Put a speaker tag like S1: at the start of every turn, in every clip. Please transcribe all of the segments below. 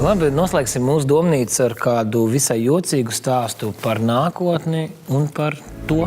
S1: Labi, noslēgsim mūsu domnīcu ar kādu visai jocīgu stāstu par nākotni un par to.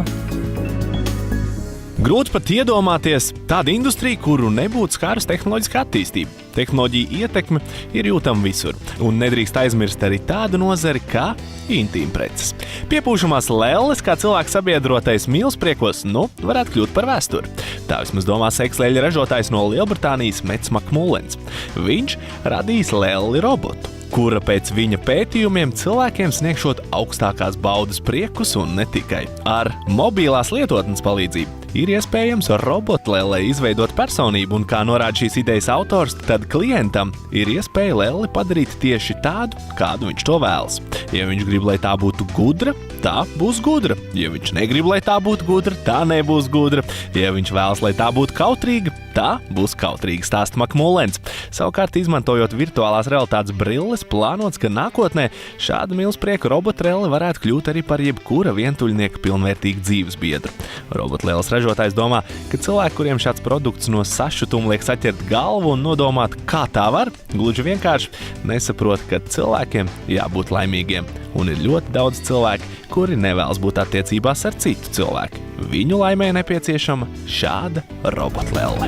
S2: Grūti pat iedomāties tādu industriju, kuru nebūtu skārus tehnoloģiskā attīstība. Tehnoloģija ietekme ir jūtama visur, un nedrīkst aizmirst arī tādu nozari kā intīmpreces. Piepūšamās lelles, kā cilvēku sabiedrotais mīlespriekos, varētu kļūt par vēsturi. Tā vismaz domā seksleļu ražotājs no Lielbritānijas Mets Makmūlens. Viņš radīs lelli robotu, kura pēc viņa pētījumiem cilvēkiem sniegšot augstākās baudas priekus un ne tikai. Ar mobilās lietotnes palīdzību ir iespējams robotlellē izveidot personību, un kā norāda šīs idejas autors, tad klientam ir iespēja lelli padarīt tieši tādu, kādu viņš to vēlas. Ja viņš grib, lai tā būtu gudra, tā būs gudra. Ja viņš negrib, lai tā būtu gudra, tā nebūs gudra. Ja viņš vēlas, lai tā būtu kautrīga, tā būs kautrīga, stāsta Makmūlens. Savukārt, izmantojot virtuālās realitātes brilles, plānots, ka nākotnē šāda mīlesprieku robotrelle varētu kļūt arī par jebkura vientuļnieka pilnvērtīgu dzīves biedru. Robotlelles ražotājs domā, ka cilvēki, kuriem šāds produkts no sašutuma liek saķert galvu un nodomāt, kā tā var, gluži vienkārši nesaprot, ka cilvēkiem jābūt laimīgiem. Un ir ļoti daudz cilvēku, kuri nevēlas būt attiecībās ar citu cilvēku. Viņu laimē nepieciešama šāda robotlelle.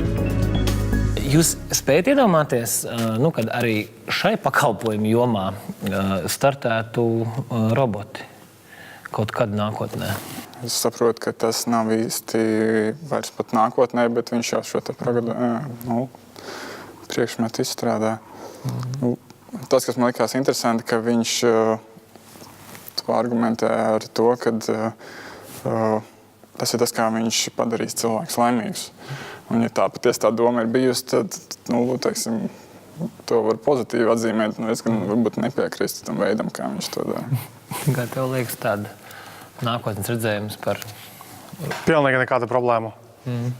S1: Jūs spējat iedomāties, kad arī šai pakalpojumu jomā startētu roboti kaut kad nākotnē?
S3: Es saprotu, ka tas nav īsti vairs pat nākotnē, bet viņš jau šo te priekšmetu izstrādā. Tas, kas man likās interesanti, ka viņš to argumentē ar to, ka tas ir tas, kā viņš padarīs cilvēkus laimīgus. Un, ja tā patiesi tā doma ir bijusi, tad, to var pozitīvi atzīmēt. Es gan varbūt nepiekrīstu tam veidam, kā viņš to dara.
S1: Kā tev liekas tāda nākotnes redzējums par...
S4: Pilnīgi nekāda problēma.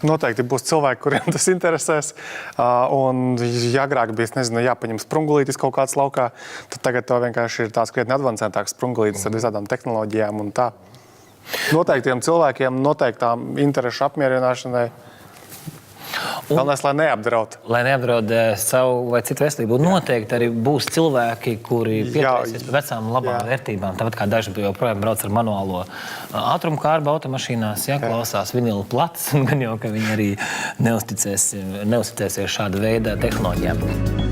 S4: Noteikti būs cilvēki, kuriem tas interesēs. Un, ja agrāk bija, jāpaņem sprungulītis kaut kāds laukā, tad tagad to vienkārši ir tās krietni advancētāks sprungulītis ar visādām tehnoloģijām un tā. Noteiktiem cilvēkiem, noteiktām interešu apmierināšanai. Galvenais, lai neapdraud.
S1: Lai neapdraud savu vai citu veselību. Un noteikti arī būs cilvēki, kuri pieturēsies pie vecām labām vērtībām. Tāpat kā daži joprojām brauc ar manuālo ātrumkārbu automašīnās, klausās vinilu plats, gan jau, ka viņi arī neuzticēsies šāda veida tehnoloģijām.